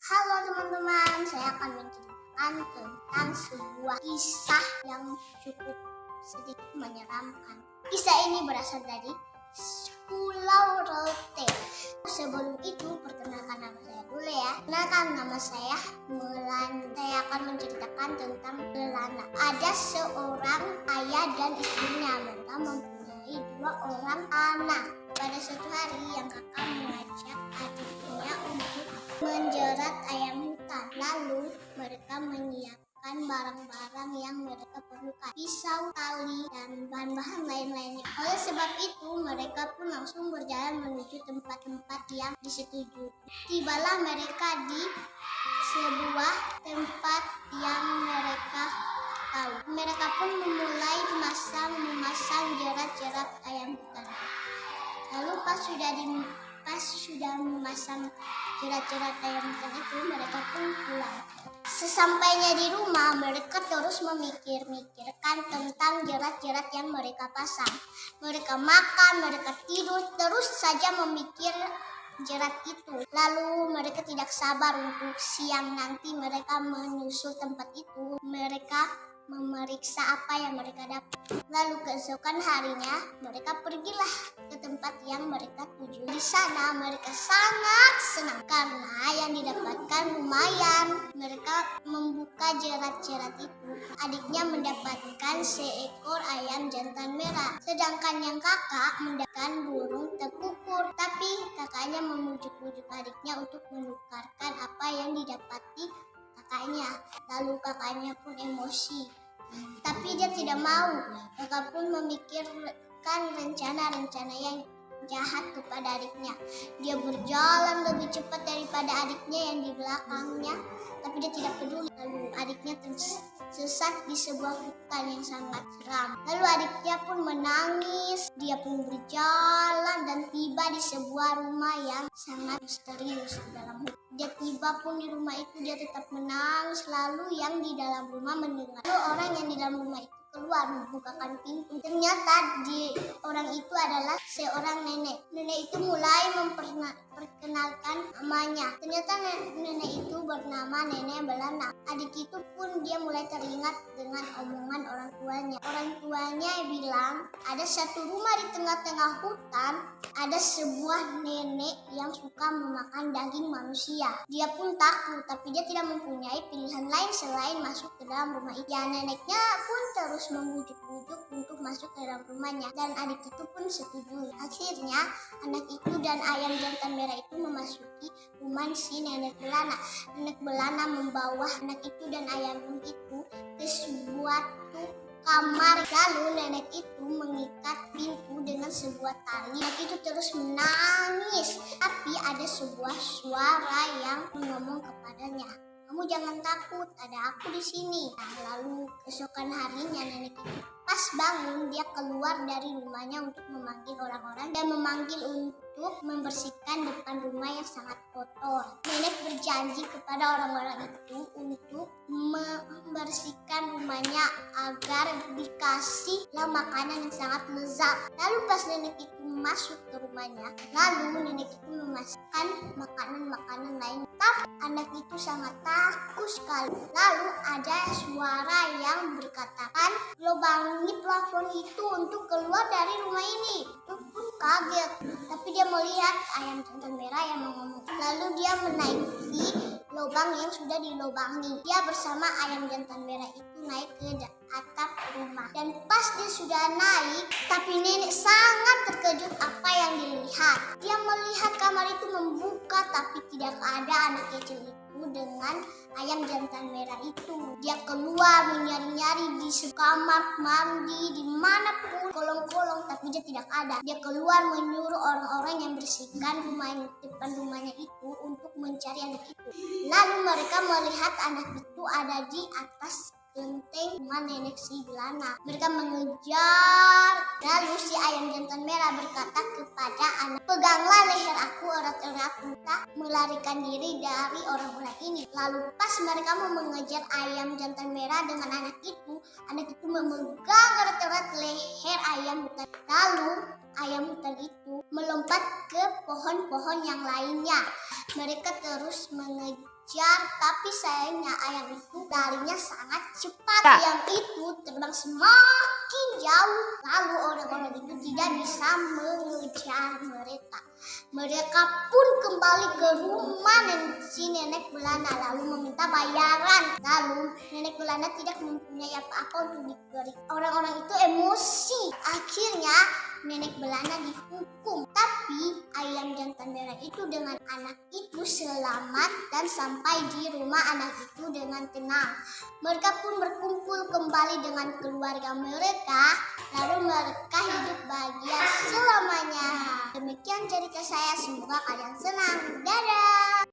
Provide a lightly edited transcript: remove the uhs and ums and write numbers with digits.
Halo teman-teman, saya akan menceritakan tentang sebuah kisah yang cukup sedikit menyeramkan. Kisah ini berasal dari Pulau Rote. Sebelum itu, perkenalkan nama saya dulu ya. Perkenalkan nama saya Melana. Saya akan menceritakan tentang Melana. Ada seorang ayah dan istrinya. Mereka mempunyai 2 orang anak. Pada suatu hari yang kakak mengajak adiknya untuk menjerat ayam hutan. Lalu mereka menyiapkan barang-barang yang mereka perlukan, pisau, tali, dan bahan-bahan lain-lainnya. Oleh sebab itu mereka pun langsung berjalan menuju tempat-tempat yang disetujui. Tibalah mereka di sebuah tempat yang mereka tahu. Mereka pun memulai memasang jerat-jerat ayam hutan. Lalu pas sudah memasang jerat-jerat ayam hutan itu, mereka pun pulang. Sesampainya di rumah, mereka terus memikir-mikirkan tentang jerat-jerat yang mereka pasang. Mereka makan, mereka tidur, terus saja memikir jerat itu. Lalu mereka tidak sabar untuk siang nanti mereka menyusul tempat itu. Mereka memeriksa apa yang mereka dapat. Lalu keesokan harinya mereka pergilah ke tempat yang mereka tuju. Di sana mereka sangat senang karena yang didapatkan lumayan. Mereka membuka jerat-jerat itu. Adiknya mendapatkan seekor ayam jantan merah, sedangkan yang kakak mendapatkan burung tekukur. Tapi kakaknya memujuk-mujuk adiknya untuk menukarkan apa yang didapati kakaknya. Lalu kakaknya pun emosi, tapi dia tidak mau. Kakak pun memikirkan rencana-rencana yang jahat kepada adiknya. Dia berjalan lebih cepat daripada adiknya yang di belakangnya, tapi dia tidak peduli. Lalu adiknya tersesat di sebuah hutan yang sangat seram. Lalu adiknya pun menangis. Dia pun berjalan dan tiba di sebuah rumah yang sangat misterius di dalam hutan. Dia tiba pun di rumah itu, dia tetap menangis. Lalu yang di dalam rumah mendengar. Lalu orang yang di dalam rumah itu keluar membukakan pintu. Ternyata orang itu adalah seorang nenek. Nenek itu mulai memperkenalkan namanya. Ternyata nenek itu bernama Nenek Belana. Adik itu pun dia mulai teringat dengan omongan orang tuanya. Orang tuanya bilang ada satu rumah di tengah-tengah hutan, ada sebuah nenek yang suka memakan daging manusia. Dia pun takut, tapi dia tidak mempunyai pilihan lain selain masuk ke dalam rumah itu. Ya, neneknya pun terus membujuk-bujuk untuk masuk ke dalam rumahnya, dan adik itu pun setuju. Akhirnya anak itu dan ayam jantan merah itu memasuki rumah si Nenek Belana. Nenek Belana membawa anak itu dan ayam itu ke sebuah kamar. Lalu nenek itu mengikat pintu dengan sebuah tali. Anak itu terus menangis, tapi ada sebuah suara yang mengomong kepadanya, "Kamu jangan takut, ada aku di sini." Nah, lalu keesokan harinya nenek itu pas bangun, dia keluar dari rumahnya untuk memanggil orang-orang dan memanggil untuk membersihkan depan rumah yang sangat kotor. Nenek berjanji kepada orang-orang itu untuk membersihkan rumahnya agar dikasihlah makanan yang sangat lezat. Lalu pas nenek itu masuk ke rumahnya, lalu nenek itu memasakkan makanan-makanan lain. Tapi anak itu sangat takut sekali. Lalu ada suara yang berkatakan, "Lobangi plafon itu untuk keluar dari rumah ini." Itu pun kaget, tapi dia melihat ayam jantan merah yang mengomong. Lalu dia menaiki lubang yang sudah dilubangi. Dia bersama ayam jantan merah itu naik ke atap rumah. Dan pas dia sudah naik, tapi nenek sangat terkejut apa yang dilihat. Dia melihat kamar itu membuka, tapi tidak ada anak kecil itu dengan ayam jantan merah itu. Dia keluar menyari-nyari di kamar mandi, dimanapun, kolong-kolong, tapi dia tidak ada. Dia keluar menyuruh orang-orang yang bersihkan depan rumahnya itu untuk mencari anak itu. Lalu mereka melihat anak itu ada di atas genteng rumah nenek si Belana. Mereka mengejar. Lalu si ayam jantan merah berkata kepada anak, "Peganglah leher aku erat-erat, kita melarikan diri dari orang-orang ini." Lalu pas mereka mau mengejar ayam jantan merah dengan anak itu memegang erat-erat leher ayam hutan. Lalu ayam hutan itu melompat ke pohon-pohon yang lainnya. Mereka terus mengejar mengejar, tapi sayangnya ayam itu larinya sangat cepat. Ya. Ayam itu terbang semakin jauh, lalu orang-orang itu tidak bisa mengejar mereka. Mereka pun kembali ke rumah si nenek Belanda lalu meminta bayaran. Lalu nenek Belanda tidak mempunyai apa-apa untuk diberi. Orang-orang itu emosi. Akhirnya nenek Belanda dihukum. Tapi ayam jantan merah itu dengan anak itu selamat dan sampai di rumah anak itu dengan tenang. Mereka pun berkumpul kembali dengan keluarga mereka. Lalu mereka hidup bahagia selamanya. Demikian cerita saya, semoga kalian senang. Dadah!